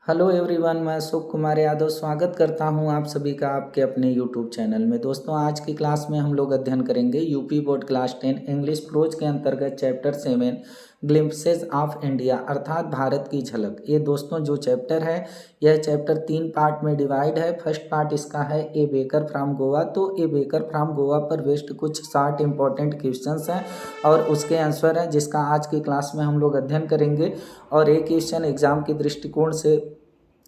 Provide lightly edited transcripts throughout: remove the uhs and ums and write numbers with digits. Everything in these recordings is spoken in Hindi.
हेलो एवरीवन, मैं अशोक कुमार यादव स्वागत करता हूं आप सभी का आपके अपने यूट्यूब चैनल में। दोस्तों, आज की क्लास में हम लोग अध्ययन करेंगे UP board class 10 English pros के अंतर्गत चैप्टर 7 ग्लिम्पसेस ऑफ इंडिया अर्थात भारत की झलक। ये दोस्तों जो चैप्टर है यह चैप्टर 3 पार्ट में डिवाइड है। फर्स्ट पार्ट इसका है ए बेकर फ्रॉम गोवा। तो ए बेकर फ्रॉम गोवा पर बेस्ड कुछ 60 इंपॉर्टेंट क्वेश्चंस हैं और उसके आंसर हैं, जिसका आज की क्लास में हम लोग अध्ययन करेंगे। और एक क्वेश्चन एग्जाम के दृष्टिकोण से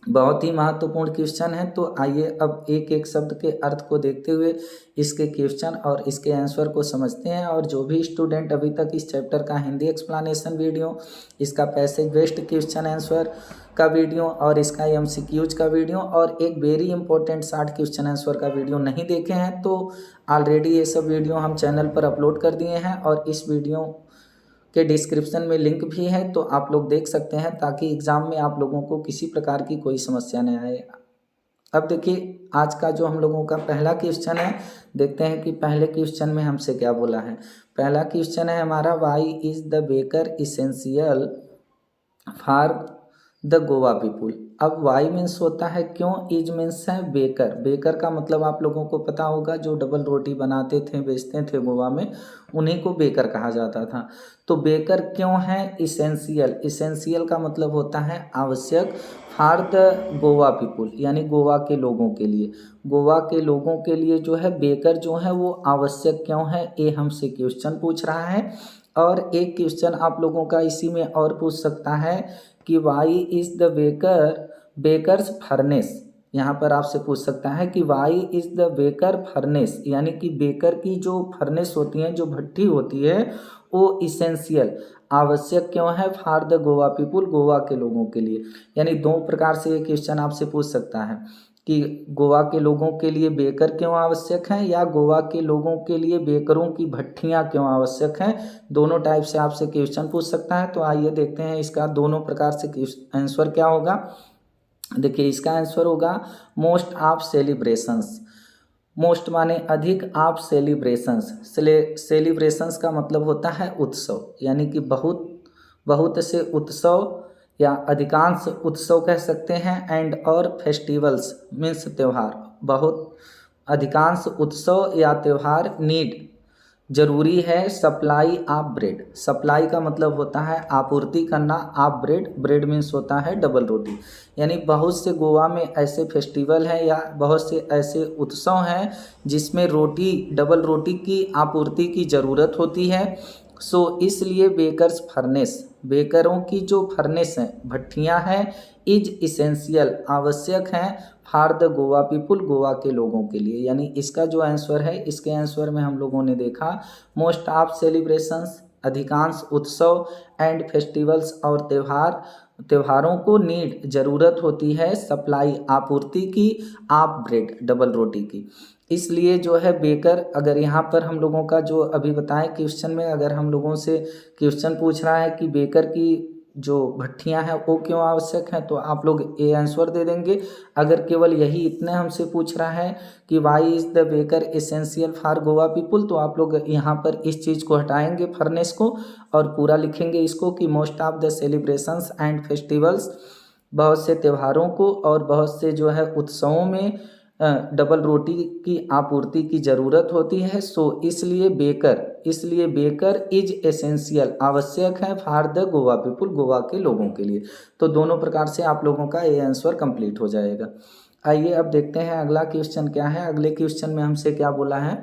बहुत ही महत्वपूर्ण क्वेश्चन है। तो आइए अब एक एक शब्द के अर्थ को देखते हुए इसके क्वेश्चन और इसके आंसर को समझते हैं। और जो भी स्टूडेंट अभी तक इस चैप्टर का हिंदी एक्सप्लेनेशन वीडियो, इसका पैसेज बेस्ड क्वेश्चन आंसर का वीडियो और इसका एमसीक्यूज का वीडियो और एक वेरी इंपॉर्टेंट 60 क्वेश्चन आंसर का वीडियो नहीं देखे हैं, तो ऑलरेडी ये सब वीडियो हम चैनल पर अपलोड कर दिए हैं और इस वीडियो के डिस्क्रिप्शन में लिंक भी है, तो आप लोग देख सकते हैं ताकि एग्ज़ाम में आप लोगों को किसी प्रकार की कोई समस्या नहीं आए। अब देखिए आज का जो हम लोगों का पहला क्वेश्चन है, देखते हैं कि पहले क्वेश्चन में हमसे क्या बोला है। पहला क्वेश्चन है हमारा, why is the baker essential for the Goa people. अब वाई मीन्स होता है क्यों, इज मीन्स है बेकर। बेकर का मतलब आप लोगों को पता होगा, जो डबल रोटी बनाते थे बेचते थे गोवा में, उन्हीं को बेकर कहा जाता था। तो बेकर क्यों है इसेंशियल। इसेंशियल का मतलब होता है आवश्यक, फॉर द गोवा पीपुल यानी गोवा के लोगों के लिए। गोवा के लोगों के लिए जो है बेकर जो है वो आवश्यक क्यों है, ये हमसे क्वेश्चन पूछ रहा है। और एक क्वेश्चन आप लोगों का इसी में और पूछ सकता है कि why is the bakers furnace. यहाँ पर आपसे पूछ सकता है कि why is the baker furnace, यानी कि बेकर की जो फर्नेस होती है, जो भट्टी होती है, वो इसेंशियल आवश्यक क्यों है for the Goa people, Goa के लोगों के लिए। यानी दो प्रकार से ये क्वेश्चन आपसे पूछ सकता है कि गोवा के लोगों के लिए बेकर क्यों आवश्यक हैं या गोवा के लोगों के लिए बेकरों की भट्टियां क्यों आवश्यक हैं। दोनों टाइप से आपसे क्वेश्चन पूछ सकता है। तो आइए देखते हैं इसका दोनों प्रकार से आंसर क्या होगा। देखिए इसका आंसर होगा मोस्ट ऑफ सेलिब्रेशंस। मोस्ट माने अधिक, ऑफ सेलिब्रेशंस। सेलिब्रेशंस का मतलब होता है उत्सव, यानी कि बहुत से उत्सव या अधिकांश उत्सव कह सकते हैं। एंड और फेस्टिवल्स मीन्स त्यौहार, बहुत अधिकांश उत्सव या त्यौहार नीड जरूरी है सप्लाई ऑफ ब्रेड। सप्लाई का मतलब होता है आपूर्ति करना, ऑफ ब्रेड, ब्रेड मीन्स होता है डबल रोटी। यानी बहुत से गोवा में ऐसे फेस्टिवल हैं या बहुत से ऐसे उत्सव हैं जिसमें रोटी, डबल रोटी की आपूर्ति की ज़रूरत होती है। सो इसलिए बेकर्स फर्नेस, बेकरों की जो फर्नेस हैं, भट्टियां हैं, इज इसेंशियल आवश्यक हैं for the Goa people, Goa के लोगों के लिए। यानी इसका जो आंसर है, इसके आंसर में हम लोगों ने देखा मोस्ट ऑफ सेलिब्रेशंस अधिकांश उत्सव, एंड फेस्टिवल्स और त्योहारों को नीड जरूरत होती है सप्लाई आपूर्ति की, ऑफ ब्रेड डबल रोटी की। इसलिए जो है बेकर, अगर यहाँ पर हम लोगों का जो अभी बताएं क्वेश्चन में, अगर हम लोगों से क्वेश्चन पूछ रहा है कि बेकर की जो भट्टियां हैं वो क्यों आवश्यक हैं, तो आप लोग ए आंसर दे देंगे। अगर केवल यही इतने हमसे पूछ रहा है कि why is the baker essential for Goa people, तो आप लोग यहाँ पर इस चीज़ को हटाएंगे फर्नेस को और पूरा लिखेंगे इसको कि most of the celebrations and festivals, बहुत से त्योहारों को और बहुत से जो है उत्सवों में डबल रोटी की आपूर्ति की ज़रूरत होती है। सो इसलिए बेकर इज एसेंशियल आवश्यक है for the Goa people, Goa के लोगों के लिए। तो दोनों प्रकार से आप लोगों का ये आंसर कंप्लीट हो जाएगा। आइए अब देखते हैं अगला क्वेश्चन क्या है। अगले क्वेश्चन में हमसे क्या बोला है,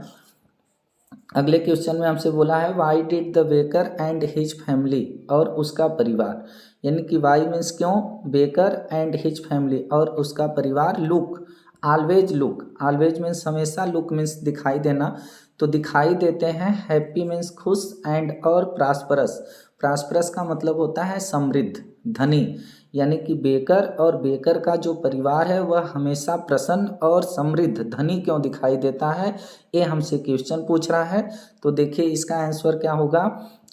अगले क्वेश्चन में हमसे बोला है why did the baker and his family, और उसका परिवार। यानी कि वाई मीन्स क्यों, बेकर एंड हिज फैमिली और उसका परिवार, look always, look always means हमेशा, लुक मीन्स दिखाई देना, तो दिखाई देते हैं। हैप्पी मीन्स खुश, एंड और प्रॉस्परस, प्रॉस्परस का मतलब होता है समृद्ध, धनी। यानी कि बेकर और बेकर का जो परिवार है वह हमेशा प्रसन्न और समृद्ध, धनी क्यों दिखाई देता है, ये हमसे क्वेश्चन पूछ रहा है। तो देखिए इसका आंसर क्या होगा।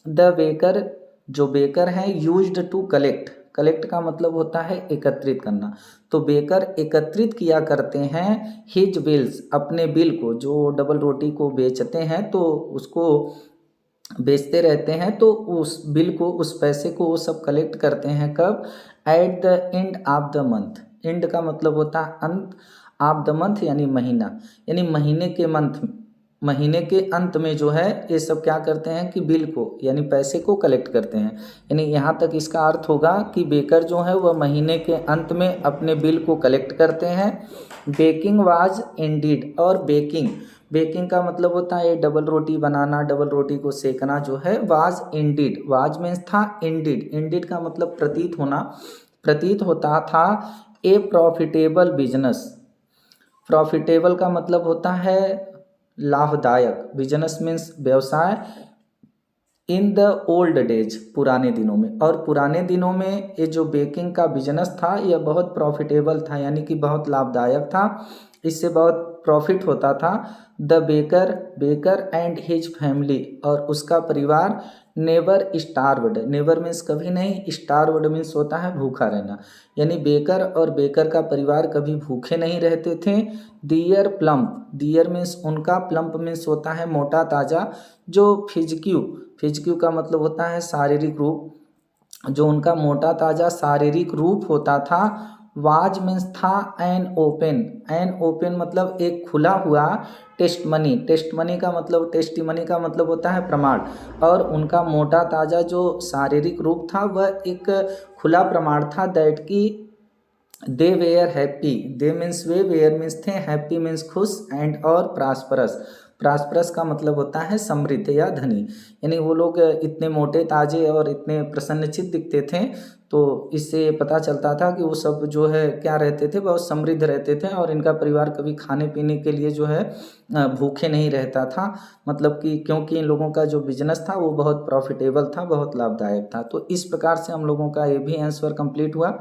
द बेकर, जो बेकर है, यूज्ड टू कलेक्ट, कलेक्ट का मतलब होता है एकत्रित करना, तो बेकर एकत्रित किया करते हैं हिज बिल्स, अपने बिल को, जो डबल रोटी को बेचते हैं तो उसको बेचते रहते हैं, तो उस बिल को, उस पैसे को वो सब कलेक्ट करते हैं कब? At the end of the month. And का मतलब होता है अंत, ऑफ द मंथ यानी महीना, यानी महीने के अंत में जो है ये सब क्या करते हैं कि बिल को यानी पैसे को कलेक्ट करते हैं। यानी यहाँ तक इसका अर्थ होगा कि बेकर जो है वह महीने के अंत में अपने बिल को कलेक्ट करते हैं। बेकिंग वाज इंडीड, और बेकिंग का मतलब होता है ये डबल रोटी बनाना, डबल रोटी को सेकना जो है। वाज इंडीड, वाज मीन्स था, इंडीड का मतलब प्रतीत होना, प्रतीत होता था। ए प्रॉफिटेबल बिजनेस, प्रॉफिटेबल का मतलब होता है लाभदायक, बिजनेस मीन्स व्यवसाय। इन द ओल्ड डेज, पुराने दिनों में, और पुराने दिनों में ये जो बेकिंग का बिजनेस था यह बहुत प्रॉफिटेबल था, यानी कि बहुत लाभदायक था, इससे बहुत प्रॉफिट होता था। The baker and his family, और उसका परिवार नेवर स्टार्वड, नेवर मीन्स कभी नहीं, स्टार्वड मीन्स होता है भूखा रहना, यानी बेकर और बेकर का परिवार कभी भूखे नहीं रहते थे। दियर प्लम्प, दियर मीन्स उनका, प्लम्प मीन्स होता है मोटा ताज़ा। जो फिजक्यू का मतलब होता है शारीरिक रूप, जो उनका मोटा ताज़ा शारीरिक रूप होता था। वाज मीन्स था एन ओपन मतलब एक खुला हुआ। टेस्टमनी का मतलब, टेस्टिमनी का मतलब होता है प्रमाण, और उनका मोटा ताज़ा जो शारीरिक रूप था वह एक खुला प्रमाण था। दैट की they were happy, they means वे, वेयर मीन्स थे, हैप्पी मीन्स खुश, एंड और प्रॉस्परस का मतलब होता है समृद्ध या धनी, यानी वो लोग इतने मोटे ताजे और इतने प्रसन्नचित्त दिखते थे, तो इससे पता चलता था कि वो सब जो है क्या रहते थे, बहुत समृद्ध रहते थे, और इनका परिवार कभी खाने पीने के लिए जो है भूखे नहीं रहता था। मतलब कि क्योंकि इन लोगों का जो बिजनेस था वो बहुत प्रॉफिटेबल था, बहुत लाभदायक था। तो इस प्रकार से हम लोगों का ये भी आंसर कंप्लीट हुआ।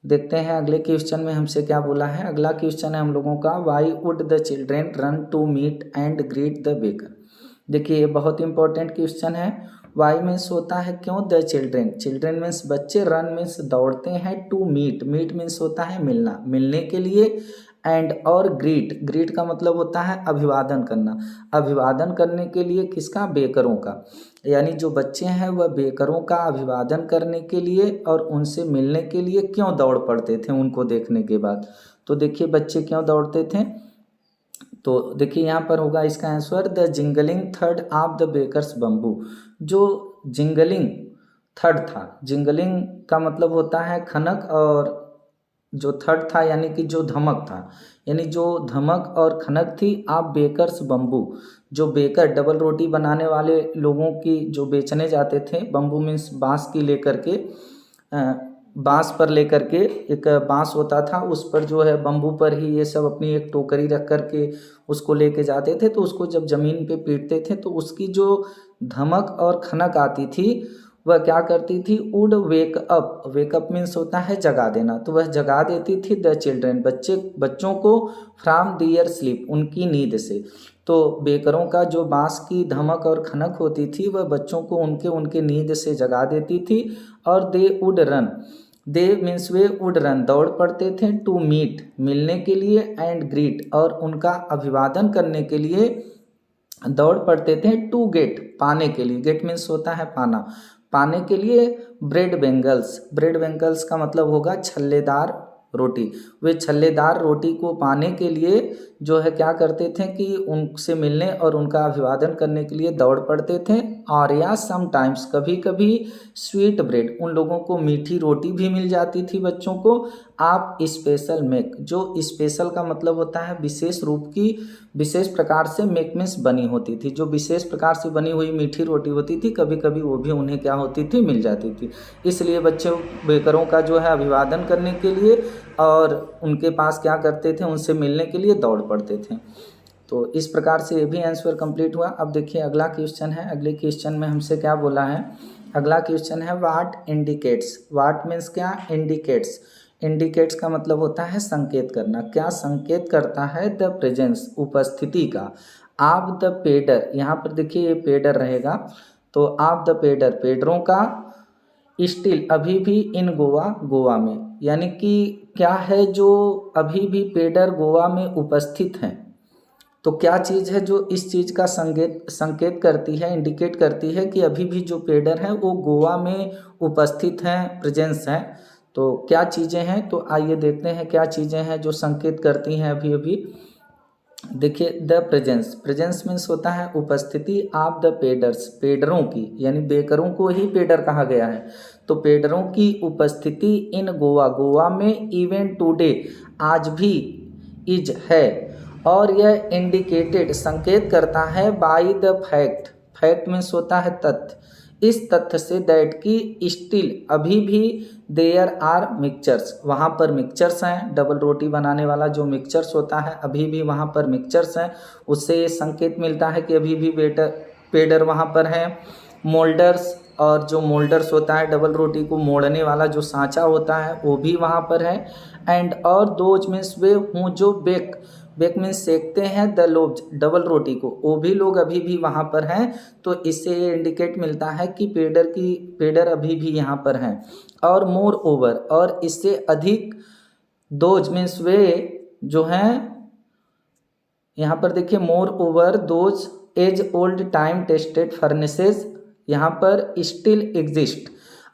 देखते हैं अगले क्वेश्चन में हमसे क्या बोला है। अगला क्वेश्चन है हम लोगों का, why would the children run to meet and greet the baker. देखिए ये बहुत इंपॉर्टेंट क्वेश्चन है। वाई मीन्स होता है क्यों, द चिल्ड्रेन मीन्स बच्चे, रन मीन्स दौड़ते हैं, टू मीट मीन्स होता है मिलना, मिलने के लिए, एंड और ग्रीट का मतलब होता है अभिवादन करना, अभिवादन करने के लिए किसका, बेकरों का, यानी जो बच्चे हैं वह बेकरों का अभिवादन करने के लिए और उनसे मिलने के लिए क्यों दौड़ पड़ते थे उनको देखने के बाद। तो देखिए बच्चे क्यों दौड़ते थे, तो देखिए यहाँ पर होगा इसका answer, the jingling third of the bakers bamboo. जो जिंगलिंग थर्ड था, जिंगलिंग का मतलब होता है खनक, और जो थर्ड था यानी कि जो धमक था, यानी जो धमक और खनक थी आप बेकर्स बम्बू, जो बेकर डबल रोटी बनाने वाले लोगों की जो बेचने जाते थे, बम्बू मीन्स बांस की लेकर के, बांस पर लेकर के, एक बांस होता था उस पर जो है बम्बू पर ही ये सब अपनी एक टोकरी रख कर के उसको लेके जाते थे, तो उसको जब ज़मीन पे पीटते थे तो उसकी जो धमक और खनक आती थी वह क्या करती थी, वुड वेकअप मीन्स होता है जगा देना, तो वह जगा देती थी द चिल्ड्रेन, बच्चों को, फ्रॉम दियर स्लीप, उनकी नींद से। तो बेकरों का जो बांस की धमक और खनक होती थी वह बच्चों को उनके नींद से जगा देती थी। और they would run, they means way would run दौड़ पड़ते थे, टू मीट मिलने के लिए, एंड ग्रीट और उनका अभिवादन करने के लिए दौड़ पड़ते थे, टू गेट पाने के लिए, गेट मीन्स होता है पाना, पाने के लिए, ब्रेड बेंगल्स का मतलब होगा छल्लेदार रोटी। वे छल्लेदार रोटी को पाने के लिए जो है क्या करते थे कि उनसे मिलने और उनका अभिवादन करने के लिए दौड़ पड़ते थे। और या समटाइम्स कभी कभी स्वीट ब्रेड, उन लोगों को मीठी रोटी भी मिल जाती थी बच्चों को। आप स्पेशल मेक, जो स्पेशल का मतलब होता है विशेष रूप की, विशेष प्रकार से, मेक मीन्स बनी होती थी, जो विशेष प्रकार से बनी हुई मीठी रोटी होती थी कभी कभी वो भी उन्हें क्या होती थी, मिल जाती थी। इसलिए बच्चे बेकरों का जो है अभिवादन करने के लिए और उनके पास क्या करते थे, उनसे मिलने के लिए दौड़ पड़ते थे। तो इस प्रकार से ये भी आंसर कंप्लीट हुआ। अब देखिए अगला क्वेश्चन है, अगले क्वेश्चन में हमसे क्या बोला है। अगला क्वेश्चन है व्हाट इंडिकेट्स, व्हाट मीन्स क्या, इंडिकेट्स का मतलब होता है संकेत करना, क्या संकेत करता है, द प्रेजेंस उपस्थिति का, ऑफ द पेडर, यहाँ पर देखिए ये पेडर रहेगा, तो ऑफ द पेडर पेडरों का, स्टिल अभी भी, इन गोवा में, यानी कि क्या है जो अभी भी पेडर गोवा में उपस्थित हैं, तो क्या चीज़ है जो इस चीज़ का संकेत करती है, इंडिकेट करती है कि अभी भी जो पेडर हैं वो गोवा में उपस्थित हैं, प्रेजेंस हैं। तो क्या चीज़ें हैं, तो आइए देखते हैं क्या चीज़ें हैं जो संकेत करती हैं अभी अभी। देखिए, द प्रेजेंस मीन्स होता है उपस्थिति ऑफ द पेडर्स, पेडरों की, यानी बेकरों को ही पेडर कहा गया है। तो पेडरों की उपस्थिति इन गोवा, गोवा में इवेंट टुडे, आज भी, इज है। और यह इंडिकेटेड, संकेत करता है, by the fact, fact means होता है तथ्य, इस तथ्य से दैट की स्टिल, अभी भी, देयर आर मिक्सचर्स, वहाँ पर मिक्सचर्स हैं, डबल रोटी बनाने वाला जो मिक्सचर्स होता है अभी भी वहाँ पर मिक्सचर्स हैं, उससे ये संकेत मिलता है कि अभी भी पेडर वहाँ पर हैं। मोल्डर्स, और जो मोल्डर्स होता है डबल रोटी को मोड़ने वाला जो सांचा होता है वो भी वहाँ पर है। एंड और दोज मीन्स वे हूँ जो बेक, बेक मीन्स सेकते हैं द लोब्स, डबल रोटी को, वो भी लोग अभी भी वहाँ पर हैं। तो इससे ये इंडिकेट मिलता है कि पेडर अभी भी यहाँ पर हैं। और मोर ओवर, और इससे अधिक, दोज मीन्स वे जो हैं, यहाँ पर देखिए moreover those age old time tested furnaces यहाँ पर स्टिल एग्जिस्ट।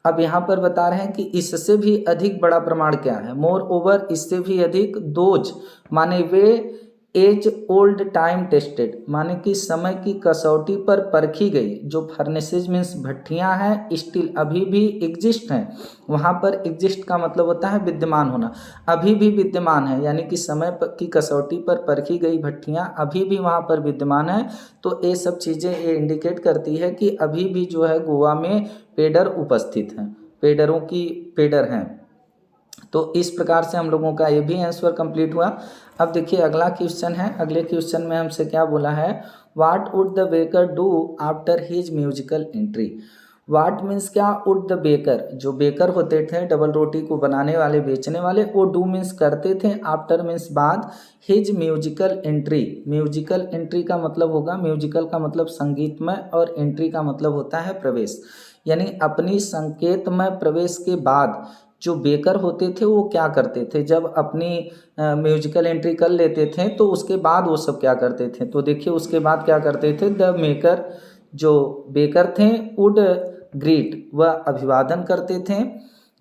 अब यहाँ पर बता रहे हैं कि इससे भी अधिक बड़ा प्रमाण क्या है, मोर ओवर, इससे भी अधिक, दोज माने वे, एज ओल्ड टाइम टेस्टेड माने कि समय की कसौटी पर परखी गई जो फर्नेसेज मीन्स भट्टियाँ हैं, स्टिल अभी भी एग्जिस्ट हैं। वहाँ पर एग्जिस्ट का मतलब होता है विद्यमान होना, अभी भी विद्यमान है, यानी कि समय की कसौटी पर परखी गई भट्टियाँ अभी भी वहाँ पर विद्यमान है। तो ये सब चीज़ें ये इंडिकेट करती है कि अभी भी जो है गोवा में पेडर उपस्थित हैं, पेडरों की पेडर हैं। तो इस प्रकार से हम लोगों का ये भी आंसर कंप्लीट हुआ। अब देखिए अगला क्वेश्चन है, अगले क्वेश्चन में हमसे क्या बोला है, what would the baker do after his musical entry. What means क्या, वुड द बेकर, जो बेकर होते थे डबल रोटी को बनाने वाले, बेचने वाले, वो डू मीन्स करते थे, आफ्टर मीन्स बाद, his musical entry, musical entry का मतलब होगा, म्यूजिकल का मतलब संगीतमय और एंट्री का मतलब होता है प्रवेश, यानी अपनी संकेतमय प्रवेश के बाद जो बेकर होते थे वो क्या करते थे, जब अपनी म्यूजिकल एंट्री कर लेते थे तो उसके बाद वो सब क्या करते थे। तो देखिए उसके बाद क्या करते थे, द मेकर, जो बेकर थे, वुड ग्रीट, वह अभिवादन करते थे,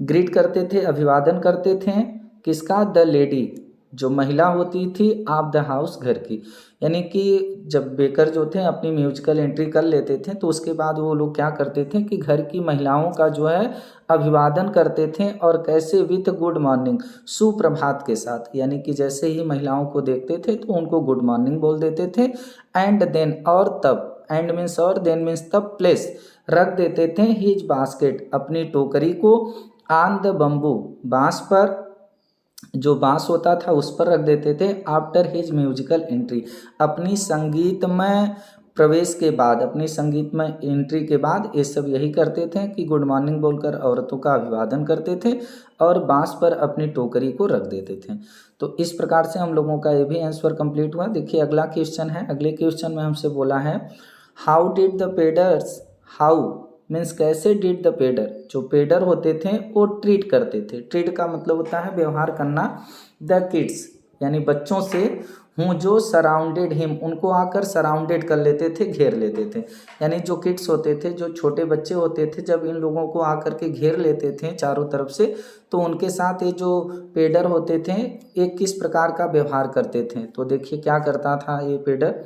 ग्रीट करते थे, अभिवादन करते थे, किसका, द लेडी, जो महिला होती थी, ऑफ द हाउस, घर की। यानी कि जब बेकर जो थे अपनी म्यूजिकल एंट्री कर लेते थे तो उसके बाद वो लोग क्या करते थे कि घर की महिलाओं का जो है अभिवादन करते थे, और कैसे, विथ गुड मॉर्निंग, सुप्रभात के साथ, यानी कि जैसे ही महिलाओं को देखते थे तो उनको गुड मॉर्निंग बोल देते थे। एंड देन, और तब, एंड मीन्स और, देन मीन्स तब, प्लेस, रख देते थे, हिज बास्केट, अपनी टोकरी को, ऑन द बम्बू, बांस पर, जो बांस होता था उस पर रख देते थे, आफ्टर हिज म्यूजिकल एंट्री, अपनी संगीतमय प्रवेश के बाद, अपनी संगीतमय एंट्री के बाद ये सब यही करते थे कि गुड मॉर्निंग बोलकर औरतों का अभिवादन करते थे और बांस पर अपनी टोकरी को रख देते थे। तो इस प्रकार से हम लोगों का ये भी आंसर कंप्लीट हुआ। देखिए अगला क्वेश्चन है, अगले क्वेश्चन में हमसे बोला है, how did the pedlars, how means कैसे, डिड द पेडर, जो पेडर होते थे वो ट्रीट करते थे, ट्रीट का मतलब होता है व्यवहार करना, द किड्स यानी बच्चों से, हूँ जो सराउंडेड हिम, उनको आकर सराउंडेड कर लेते थे, घेर लेते थे, यानी जो किड्स होते थे, जो छोटे बच्चे होते थे, जब इन लोगों को आकर के घेर लेते थे चारों तरफ से, तो उनके साथ ये जो पेडर होते थे एक किस प्रकार का व्यवहार करते थे। तो देखिए क्या करता था ये पेडर,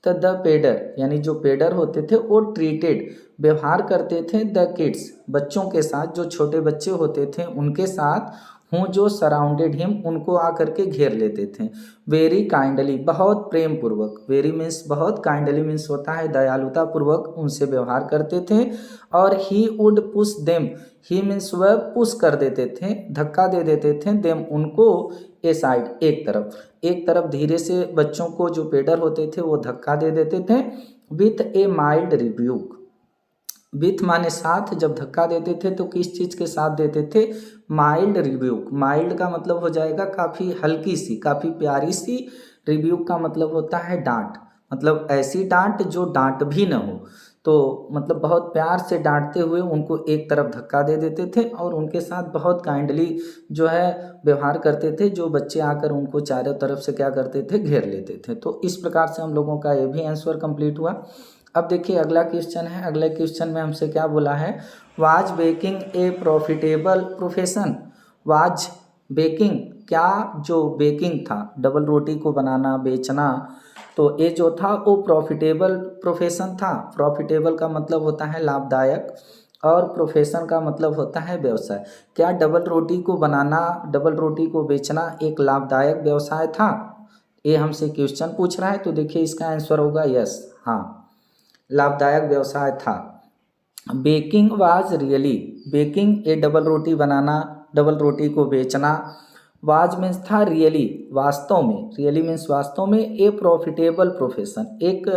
तो द पेडर यानी जो पेडर होते थे वो ट्रीटेड, व्यवहार करते थे, द किड्स, बच्चों के साथ, जो छोटे बच्चे होते थे उनके साथ, हूँ जो सराउंडेड हिम, उनको आकर के घेर लेते थे, वेरी काइंडली, बहुत प्रेम पूर्वक, वेरी मीन्स बहुत, काइंडली मीन्स होता है दयालुता पूर्वक उनसे व्यवहार करते थे। और he would push them, he means वह पुश कर देते थे, धक्का दे देते थे, देम उनको, ए साइड, एक तरफ धीरे से बच्चों को, जो पेडर होते थे वो धक्का दे देते थे, with A mild rebuke, with माने साथ, जब धक्का देते थे तो किस चीज़ के साथ देते थे, माइल्ड रिब्यूक, माइल्ड का मतलब हो जाएगा काफ़ी हल्की सी, काफ़ी प्यारी सी, रिब्यूक का मतलब होता है डांट, मतलब ऐसी डांट जो डांट भी न हो। तो मतलब बहुत प्यार से डांटते हुए उनको एक तरफ धक्का दे देते थे और उनके साथ बहुत काइंडली जो है व्यवहार करते थे, जो बच्चे आकर उनको चारों तरफ से क्या करते थे, घेर लेते थे। तो इस प्रकार से हम लोगों का ये भी आंसर कंप्लीट हुआ। अब देखिए अगला क्वेश्चन है। अगले क्वेश्चन में हमसे क्या बोला है, was baking A profitable profession. Was baking, क्या जो बेकिंग था, डबल रोटी को बनाना, बेचना, तो ये जो था वो प्रॉफिटेबल प्रोफेशन था। प्रॉफिटेबल का मतलब होता है लाभदायक और प्रोफेशन का मतलब होता है व्यवसाय। क्या डबल रोटी को बनाना, डबल रोटी को बेचना एक लाभदायक व्यवसाय था? ये हमसे क्वेश्चन पूछ रहा है, तो देखिए इसका आंसर होगा यस, हाँ लाभदायक व्यवसाय था। बेकिंग वाज रियली, बेकिंग ये डबल रोटी बनाना, डबल रोटी को बेचना, वाज मीन्स था रियली वास्तव में, रियली मीन्स वास्तव में, ए प्रॉफिटेबल प्रोफेशन, एक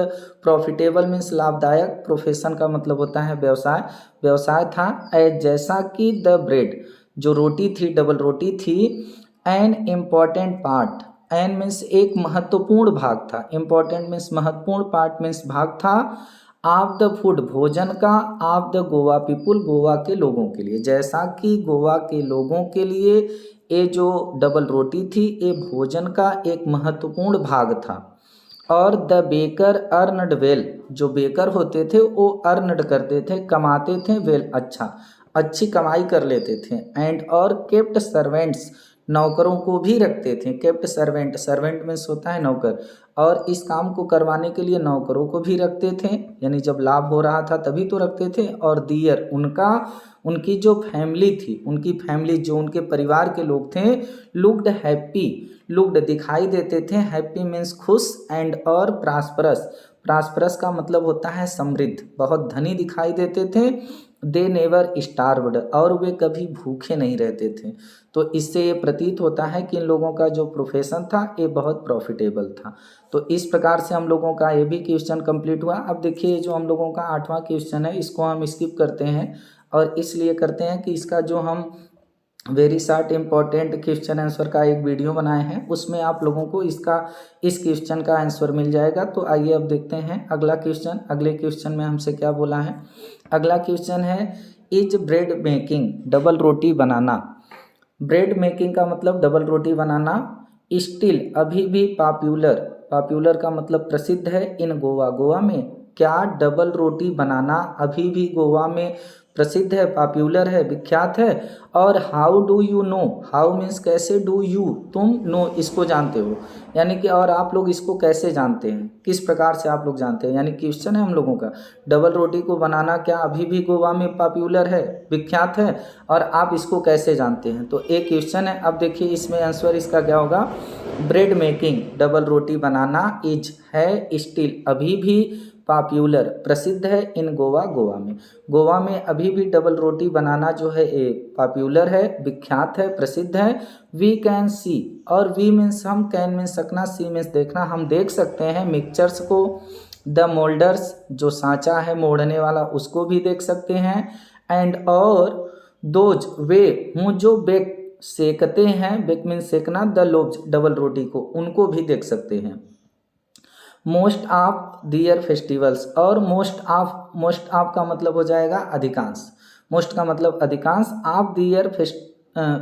प्रॉफिटेबल मीन्स लाभदायक, प्रोफेशन का मतलब होता है व्यवसाय, व्यवसाय था। जैसा कि द ब्रेड, जो रोटी थी, डबल रोटी थी, an important part, an means एक महत्वपूर्ण भाग था, इम्पॉर्टेंट मीन्स महत्वपूर्ण, पार्ट मीन्स भाग था, ऑफ द फूड भोजन का, of the Goa people Goa के लोगों के लिए, जैसा कि गोवा के लोगों के लिए ये जो डबल रोटी थी ये भोजन का एक महत्वपूर्ण भाग था। और द बेकर अर्नड वेल, जो बेकर होते थे वो अर्नड करते थे, कमाते थे, वेल अच्छा, अच्छी कमाई कर लेते थे। एंड और केप्ट सर्वेंट्स, नौकरों को भी रखते थे। केप्ट सर्वेंट, सर्वेंट मीन्स होता है नौकर, और इस काम को करवाने के लिए नौकरों को भी रखते थे, यानी जब लाभ हो रहा था तभी तो रखते थे। और दियर, उनका, उनकी जो फैमिली थी, उनकी फैमिली जो उनके परिवार के लोग थे, लुक्ड हैप्पी, लुक्ड दिखाई देते थे, हैप्पी मीन्स खुश, एंड और प्रॉस्परस, प्रॉस्परस का मतलब होता है समृद्ध, बहुत धनी दिखाई देते थे। दे नेवर स्टार्व्ड, और वे कभी भूखे नहीं रहते थे। तो इससे ये प्रतीत होता है कि इन लोगों का जो प्रोफेशन था ये बहुत प्रॉफिटेबल था। तो इस प्रकार से हम लोगों का ये भी क्वेश्चन कंप्लीट हुआ। अब देखिए जो हम लोगों का 8वां क्वेश्चन है इसको हम स्किप करते हैं, और इसलिए करते हैं कि इसका जो हम very short important question answer का एक वीडियो बनाए हैं, उसमें आप लोगों को इसका, इस क्वेश्चन का आंसर मिल जाएगा। तो आइए अब देखते हैं अगला क्वेश्चन। अगले क्वेश्चन में हमसे क्या बोला है, अगला क्वेश्चन है, is bread making, double roti banana, bread making का मतलब डबल रोटी बनाना, स्टिल अभी भी पॉपुलर, पॉपुलर का मतलब प्रसिद्ध है, इन गोवा, गोवा में, क्या डबल रोटी बनाना अभी भी गोवा में प्रसिद्ध है, पॉपुलर है, विख्यात है। और how do you know, how means कैसे, डू यू तुम, नो इसको जानते हो, यानी कि और आप लोग इसको कैसे जानते हैं, किस प्रकार से आप लोग जानते हैं, यानी क्वेश्चन है हम लोगों का, डबल रोटी को बनाना क्या अभी भी गोवा में पॉपुलर है, विख्यात है, और आप इसको कैसे जानते हैं। तो एक क्वेश्चन है। अब देखिए इसमें आंसर इसका क्या होगा, bread making, double roti banana, is है, स्टिल अभी भी, पॉपुलर प्रसिद्ध है, इन गोवा, गोवा में, गोवा में अभी भी डबल रोटी बनाना जो है ये पॉपुलर है, विख्यात है, प्रसिद्ध है। वी कैन सी, और वी मीन्स हम, कैन मीन्स सकना, सी मीन्स देखना, हम देख सकते हैं मिक्सचर्स को, द मोल्डर्स जो सांचा है मोड़ने वाला उसको भी देख सकते हैं, एंड और दोज वे हूँ जो बेक सेकते हैं, बेक मीन्स सेकना, द लोब्स डबल रोटी को, उनको भी देख सकते हैं। मोस्ट ऑफ दियर फेस्टिवल्स, और मोस्ट ऑफ, मोस्ट ऑफ का मतलब हो जाएगा अधिकांश, मोस्ट का मतलब अधिकांश, ऑफ दियर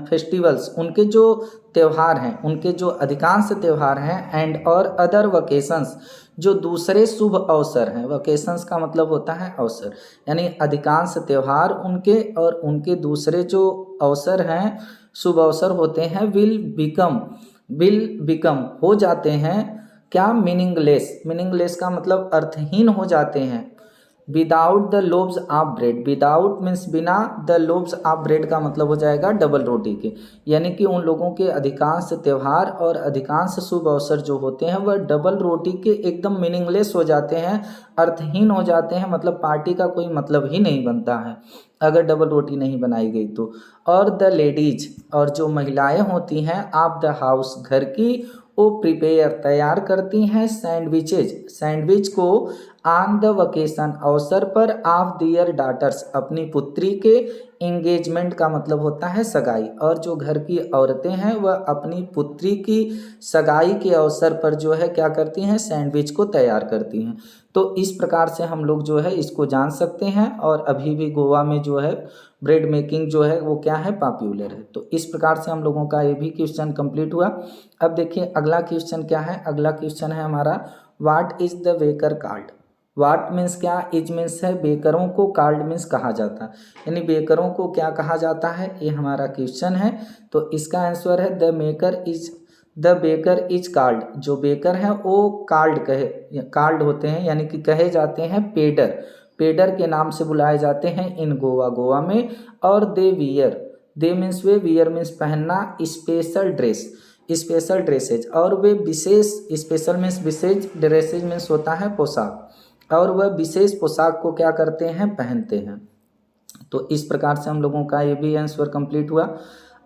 फेस्टिवल्स उनके जो त्यौहार हैं, उनके जो अधिकांश त्यौहार हैं, एंड और अदर वकेशंस जो दूसरे शुभ अवसर हैं, वकेशंस का मतलब होता है अवसर, यानी अधिकांश त्यौहार उनके और उनके दूसरे जो अवसर हैं, शुभ अवसर होते हैं, विल बिकम हो जाते हैं, क्या, मीनिंगलेस, मीनिंगलेस का मतलब अर्थहीन हो जाते हैं, without the lobes of bread, without means बिना, द लोब्स ऑफ ब्रेड का मतलब हो जाएगा डबल रोटी के, यानी कि उन लोगों के अधिकांश त्यौहार और अधिकांश शुभ अवसर जो होते हैं वह डबल रोटी के एकदम मीनिंगलेस हो जाते हैं, अर्थहीन हो जाते हैं, मतलब पार्टी का कोई मतलब ही नहीं बनता है अगर डबल रोटी नहीं बनाई गई तो। और द लेडीज, और जो महिलाएं होती हैं, ऑफ द हाउस घर की, वो प्रिपेयर तैयार करती हैं, सैंडविचेज, सैंडविच को, ऑन द वकेशन अवसर पर, ऑफ दियर डाटर्स अपनी पुत्री के, इंगेजमेंट का मतलब होता है सगाई, और जो घर की औरतें हैं वह अपनी पुत्री की सगाई के अवसर पर जो है क्या करती हैं, सैंडविच को तैयार करती हैं। तो तो इस प्रकार से हम लोग जो है इसको जान सकते हैं। और अभी भी गोवा में जो है ब्रेड मेकिंग जो है वो क्या है, पॉपुलर है। तो इस प्रकार से हम लोगों का ये भी क्वेश्चन कंप्लीट हुआ। अब देखिए अगला क्वेश्चन क्या है। अगला क्वेश्चन है हमारा, what is the baker called. What means क्या, इज मीन्स है बेकरों को, कॉल्ड मीन्स कहा जाता है, यानी बेकरों को क्या कहा जाता है, ये हमारा क्वेश्चन है। तो इसका आंसर है द बेकर इज कॉल्ड। जो बेकर है वो कॉल्ड होते हैं, यानी कि कहे जाते हैं पेडर। पेडर के नाम से बुलाए जाते हैं इन गोवा में। और दे मीन्स वे, वियर मीन्स पहनना, स्पेशल ड्रेसेज, और वे विशेष, स्पेशल मीन्स विशेष, ड्रेसेज मीन्स होता है पोशाक, और वह विशेष पोशाक को क्या करते हैं, पहनते हैं। तो इस प्रकार से हम लोगों का ये भी आंसर कंप्लीट हुआ।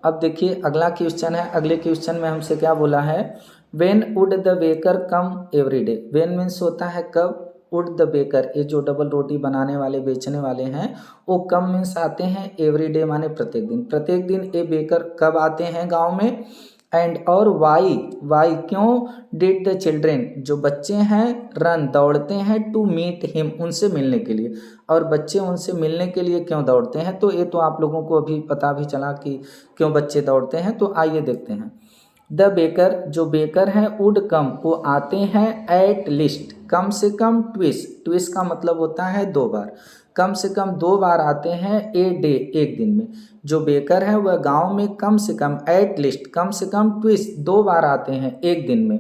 अब देखिए अगला क्वेश्चन है। अगले क्वेश्चन में हमसे क्या बोला है, when would the baker come every day. When means होता है कब, वुड द बेकर, ये जो डबल रोटी बनाने वाले बेचने वाले हैं वो कम मीन्स आते हैं, एवरी डे माने प्रत्येक दिन ये बेकर कब आते हैं गाँव में। एंड और वाई क्यों, डिड द चिल्ड्रेन, जो बच्चे हैं, रन दौड़ते हैं, टू मीट हिम, उनसे मिलने के लिए। और बच्चे उनसे मिलने के लिए क्यों दौड़ते हैं, तो ये तो आप लोगों को अभी पता भी चला कि क्यों बच्चे दौड़ते हैं। तो आइए देखते हैं। द बेकर, जो बेकर हैं, वुड कम, वो आते हैं, एट लिस्ट, कम से कम, ट्विस्ट का मतलब होता है 2 बार, कम से कम 2 बार आते हैं, ए डे, एक दिन में। जो बेकर है वह गांव में कम से कम, एट लिस्ट कम से कम, ट्विस्ट 2 बार आते हैं एक दिन में।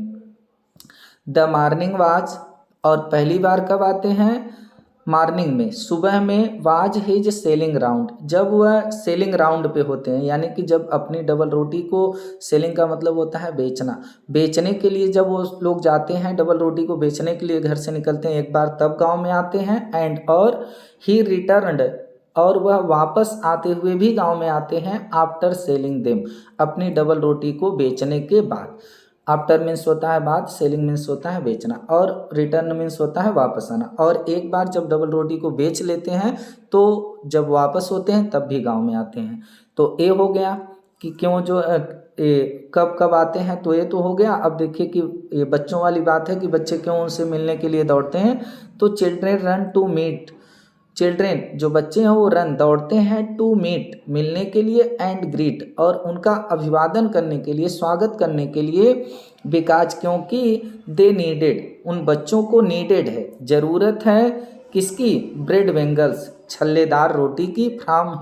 द मॉर्निंग वाज, और पहली बार कब आते हैं, मॉर्निंग में, सुबह में। वाज हिज सेलिंग राउंड, जब वह सेलिंग राउंड पे होते हैं, यानी कि जब अपनी डबल रोटी को, सेलिंग का मतलब होता है बेचना, बेचने के लिए जब वो लोग जाते हैं, डबल रोटी को बेचने के लिए घर से निकलते हैं एक बार, तब गांव में आते हैं। एंड और ही रिटर्न्ड, और वह वापस आते हुए भी गांव में आते हैं, आफ्टर सेलिंग देम, अपनी डबल रोटी को बेचने के बाद। आफ्टर मीन्स होता है बाद, सेलिंग मीन्स होता है बेचना, और रिटर्न मीन्स होता है वापस आना। और एक बार जब डबल रोटी को बेच लेते हैं तो जब वापस होते हैं तब भी गांव में आते हैं। तो ये हो गया कि क्यों जो कब आते हैं, तो ये तो हो गया। अब देखिए कि ये बच्चों वाली बात है कि बच्चे क्यों उनसे मिलने के लिए दौड़ते हैं। तो children run to meet, children जो बच्चे हैं वो रन दौड़ते हैं, टू मीट मिलने के लिए, एंड ग्रीट और उनका अभिवादन करने के लिए, स्वागत करने के लिए, बिकॉज क्योंकि दे नीडेड, उन बच्चों को नीडेड है, ज़रूरत है किसकी, ब्रेड बेंगल्स, छल्लेदार रोटी की, फ्राम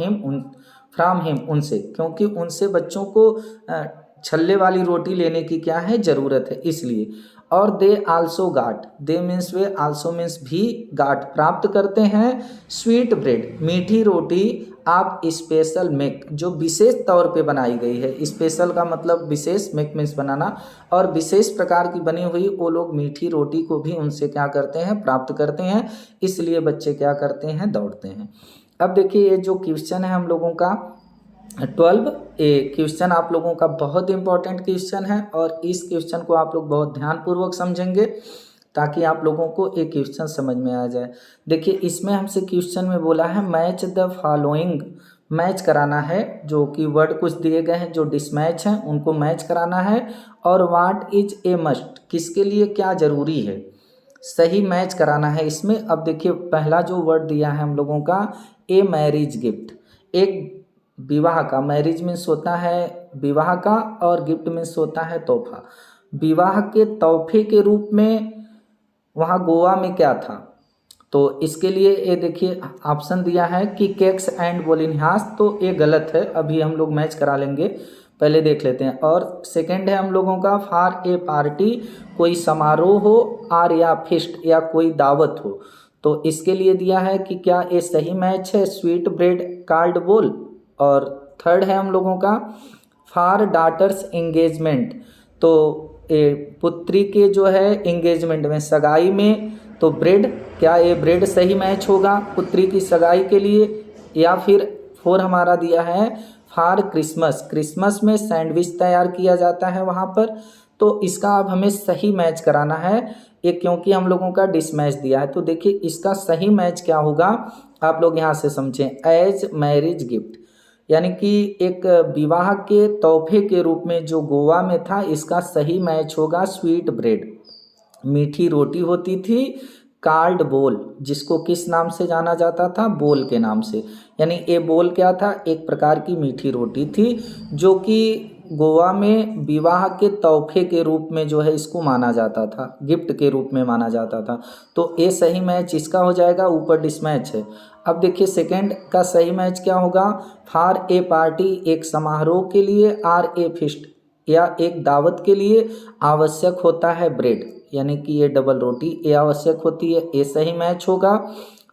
हिम उनसे, क्योंकि उनसे बच्चों को छल्ले वाली रोटी लेने की क्या है, ज़रूरत है, इसलिए। और they also got, they means वे, आल्सो मीन्स भी, गाट प्राप्त करते हैं, स्वीट ब्रेड मीठी रोटी, आप स्पेशल मेक, जो विशेष तौर पे बनाई गई है, स्पेशल का मतलब विशेष, मेक मीन्स बनाना, और विशेष प्रकार की बनी हुई वो लोग मीठी रोटी को भी उनसे क्या करते हैं, प्राप्त करते हैं, इसलिए बच्चे क्या करते हैं, दौड़ते हैं। अब देखिए ये जो क्वेश्चन है हम लोगों का 12, ये क्वेश्चन आप लोगों का बहुत इंपॉर्टेंट क्वेश्चन है, और इस क्वेश्चन को आप लोग बहुत ध्यानपूर्वक समझेंगे ताकि आप लोगों को एक क्वेश्चन समझ में आ जाए। देखिए इसमें हमसे क्वेश्चन में बोला है मैच द फॉलोइंग, मैच कराना है, जो कि वर्ड कुछ दिए गए हैं जो डिसमैच हैं उनको मैच कराना है, और व्हाट इज ए मस्ट, किसके लिए क्या ज़रूरी है, सही मैच कराना है इसमें। अब देखिए पहला जो वर्ड दिया है हम लोगों का, ए मैरिज गिफ्ट, एक विवाह का, मैरिज मीन्स होता है विवाह का, और गिफ्ट मीन्स होता है तोहफा, विवाह के तोहफे के रूप में वहाँ गोवा में क्या था। तो इसके लिए ये देखिए ऑप्शन दिया है कि केक्स एंड बोलिनहास, तो ये गलत है, अभी हम लोग मैच करा लेंगे, पहले देख लेते हैं। और सेकंड है हम लोगों का फॉर ए पार्टी, कोई समारोह हो, आर या फिस्ट या कोई दावत हो। तो इसके लिए दिया है कि क्या ये सही मैच है, स्वीट ब्रेड कार्ड बोल। और थर्ड है हम लोगों का फॉर डॉटर्स एंगेजमेंट, तो पुत्री के जो है एंगेजमेंट में, सगाई में, तो ब्रेड, क्या ये ब्रेड सही मैच होगा पुत्री की सगाई के लिए। या फिर 4 हमारा दिया है फॉर क्रिसमस, क्रिसमस में सैंडविच तैयार किया जाता है वहाँ पर, तो इसका अब हमें सही मैच कराना है ये, क्योंकि हम लोगों का डिसमैच दिया है। तो देखिए इसका सही मैच क्या होगा, आप लोग यहाँ से समझें, एज मैरिज गिफ्ट, यानी कि एक विवाह के तोहफे के रूप में जो गोवा में था, इसका सही मैच होगा स्वीट ब्रेड, मीठी रोटी होती थी, कार्ड बोल, जिसको किस नाम से जाना जाता था, बोल के नाम से। यानी ये बोल क्या था, एक प्रकार की मीठी रोटी थी जो कि गोवा में विवाह के तोहफे के रूप में जो है इसको माना जाता था, गिफ्ट के रूप में माना जाता था। तो ये सही मैच इसका हो जाएगा, ऊपर डिसमैच है। अब देखिए सेकंड का सही मैच क्या होगा, फॉर ए पार्टी, एक समारोह के लिए, आर ए फिस्ट, या एक दावत के लिए आवश्यक होता है ब्रेड, यानी कि ये डबल रोटी ये आवश्यक होती है, ये सही मैच होगा।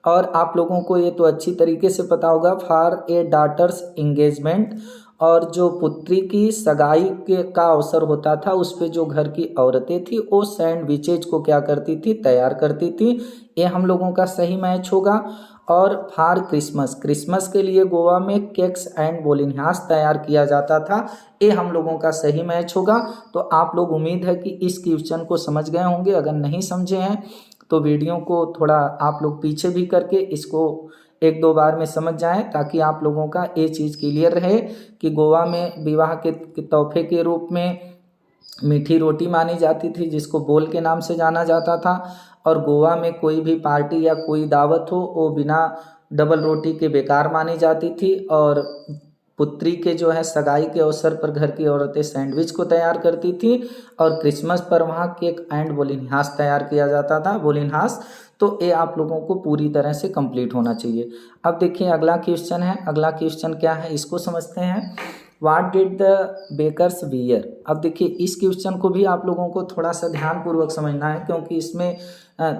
और आप लोगों को ये तो अच्छी तरीके से पता होगा, फॉर ए डॉटर्स इंगेजमेंट, और जो पुत्री की सगाई के का अवसर होता था उस पे जो घर की औरतें थी वो सैंडविचेज को क्या करती थी, तैयार करती थी, ये हम लोगों का सही मैच होगा। और फॉर क्रिसमस, क्रिसमस के लिए गोवा में केक्स एंड बोलिन्यास तैयार किया जाता था, ये हम लोगों का सही मैच होगा। तो आप लोग उम्मीद है कि इस क्वेश्चन को समझ गए होंगे। अगर नहीं समझे हैं तो वीडियो को थोड़ा आप लोग पीछे भी करके इसको एक दो बार में समझ जाएं, ताकि आप लोगों का ये चीज़ क्लियर रहे कि गोवा में विवाह के तोहफे के रूप में मीठी रोटी मानी जाती थी जिसको बोल के नाम से जाना जाता था, और गोवा में कोई भी पार्टी या कोई दावत हो वो बिना डबल रोटी के बेकार मानी जाती थी, और पुत्री के जो है सगाई के अवसर पर घर की औरतें सैंडविच को तैयार करती थी, और क्रिसमस पर वहाँ केक एंड बोलिन्यास तैयार किया जाता था, बोलिन्यास। तो ये आप लोगों को पूरी तरह से कंप्लीट होना चाहिए। अब देखिए अगला क्वेश्चन है, अगला क्वेश्चन क्या है इसको समझते हैं। What did the bakers wear. अब देखिए इस क्वेश्चन को भी आप लोगों को थोड़ा सा ध्यानपूर्वक समझना है, क्योंकि इसमें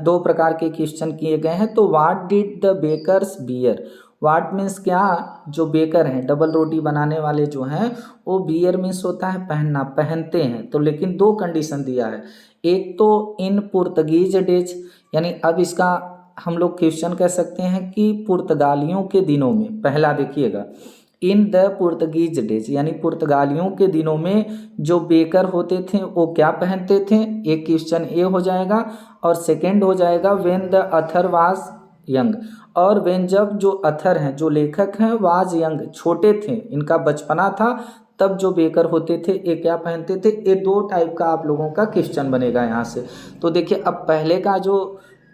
दो प्रकार के क्वेश्चन किए गए हैं। तो what did the bakers wear, what means क्या, जो बेकर हैं डबल रोटी बनाने वाले जो हैं वो बियर मीन्स होता है पहनना, पहनते हैं। तो लेकिन दो कंडीशन दिया है, एक तो इन पुर्तगीज डेज, यानी अब इसका हम लोग क्वेश्चन कह सकते हैं कि पुर्तगालियों के दिनों में, पहला देखिएगा इन द पुर्तगीज डेज, यानी पुर्तगालियों के दिनों में जो बेकर होते थे वो क्या पहनते थे, एक क्वेश्चन ये हो जाएगा। और सेकंड हो जाएगा when the Athar was young, और व्हेन जब जो अथर हैं जो लेखक हैं वाज यंग छोटे थे, इनका बचपना था, तब जो बेकर होते थे ये क्या पहनते थे। ये दो टाइप का आप लोगों का क्वेश्चन बनेगा यहाँ से। तो देखिए अब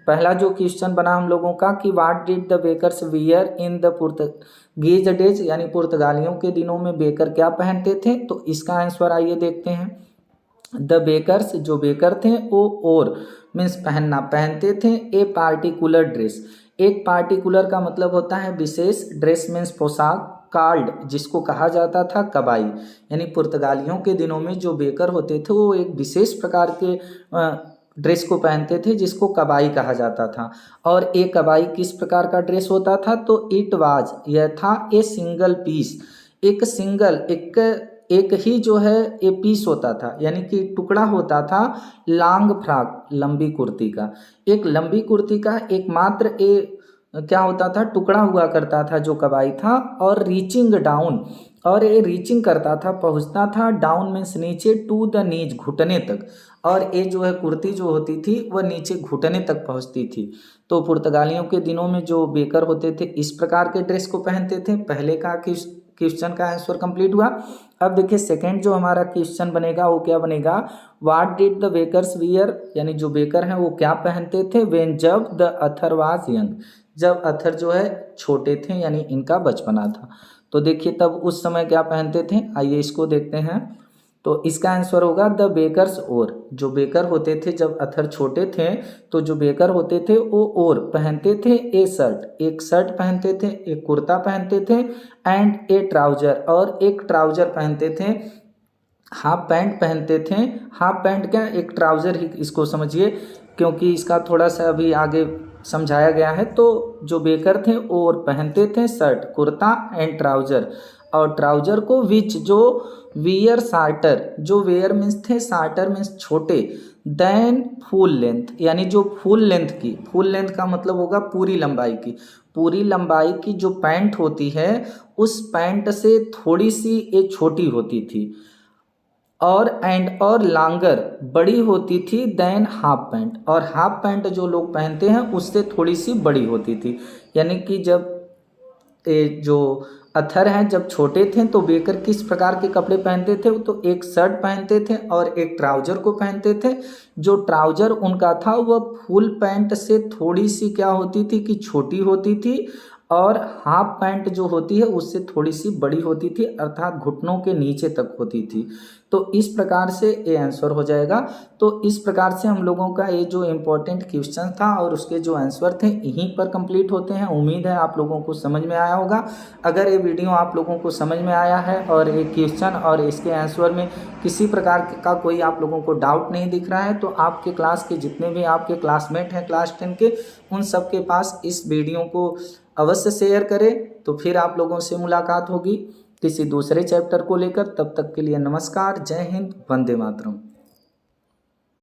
पहला जो क्वेश्चन बना हम लोगों का कि what did the bakers wear in the Portuguese days, यानी पुर्तगालियों के दिनों में बेकर क्या पहनते थे। तो इसका आंसर आइए देखते हैं। द बेकर्स, जो बेकर थे वो और मीन्स पहनना, पहनते थे ए पार्टिकुलर ड्रेस, एक पार्टिकुलर का मतलब होता है विशेष, ड्रेस मीन्स पोशाक, कार्ड जिसको कहा जाता था कबाई, यानी पुर्तगालियों के दिनों में जो बेकर होते थे वो एक विशेष प्रकार के ड्रेस को पहनते थे जिसको कबाई कहा जाता था। और एक कबाई किस प्रकार का ड्रेस होता था, तो इट वाज, यह था ए सिंगल पीस, एक सिंगल एक ही जो है ये पीस होता था, यानी कि टुकड़ा होता था लॉन्ग फ्रॉक, लंबी कुर्ती का, एक लंबी कुर्ती का एकमात्र क्या होता था, टुकड़ा हुआ करता था जो कबाई था। और रीचिंग डाउन, और ये रीचिंग करता था, पहुंचता था, डाउन मीन्स नीचे, टू द नीज घुटने तक, और ये जो है कुर्ती जो होती थी वह नीचे घुटने तक पहुंचती थी। तो पुर्तगालियों के दिनों में जो बेकर होते थे इस प्रकार के ड्रेस को पहनते थे। पहले का क्वेश्चन का आंसर कंप्लीट हुआ। अब देखिए सेकंड जो हमारा क्वेश्चन बनेगा वो क्या बनेगा, what did the bakers wear, यानी जो बेकर हैं वो क्या पहनते थे, व्हेन जब द अथर वाज यंग, जब अथर जो है छोटे थे, यानी इनका बचपना था। तो देखिए तब उस समय क्या पहनते थे, आइए इसको देखते हैं। तो इसका आंसर होगा द बेकर्स, और जो बेकर होते थे जब अथर छोटे थे तो जो बेकर होते थे वो और पहनते थे ए शर्ट, एक शर्ट पहनते थे, एक कुर्ता पहनते थे, एंड ए ट्राउजर, और एक ट्राउजर पहनते थे, हाफ पैंट पहनते थे। हाफ पैंट क्या, एक ट्राउजर ही इसको समझिए, क्योंकि इसका थोड़ा सा अभी आगे समझाया गया है। तो जो बेकर थे और पहनते थे शर्ट, कुर्ता एंड ट्राउजर, और ट्राउजर को विच जो वियर शार्टर, जो वेयर मीन्स थे, शार्टर मीन्स छोटे, देन फुल लेंथ, यानी जो फुल लेंथ की, फुल लेंथ का मतलब होगा पूरी लंबाई की, पूरी लंबाई की जो पैंट होती है उस पैंट से थोड़ी सी ये छोटी होती थी, और लॉन्गर बड़ी होती थी, देन हाफ पैंट, और हाफ पैंट जो लोग पहनते हैं उससे थोड़ी सी बड़ी होती थी। यानी कि जब जो अथर हैं जब छोटे थे तो बेकर किस प्रकार के कपड़े पहनते थे, तो एक शर्ट पहनते थे और एक ट्राउजर को पहनते थे। जो ट्राउजर उनका था वह फुल पैंट से थोड़ी सी क्या होती थी कि छोटी होती थी, और हाफ पैंट जो होती है उससे थोड़ी सी बड़ी होती थी, अर्थात घुटनों के नीचे तक होती थी। तो इस प्रकार से ये आंसर हो जाएगा। तो इस प्रकार से हम लोगों का ये जो इम्पोर्टेंट क्वेश्चन था और उसके जो आंसर थे यहीं पर कंप्लीट होते हैं। उम्मीद है आप लोगों को समझ में आया होगा। अगर ये वीडियो आप लोगों को समझ में आया है और ये क्वेश्चन और इसके आंसर में किसी प्रकार का कोई आप लोगों को डाउट नहीं दिख रहा है, तो आपके क्लास के जितने भी आपके क्लासमेट हैं क्लास 10 के, उन सबके पास इस वीडियो को अवश्य शेयर करें। तो फिर आप लोगों से मुलाकात होगी किसी दूसरे चैप्टर को लेकर। तब तक के लिए नमस्कार, जय हिंद, वंदे मातरम।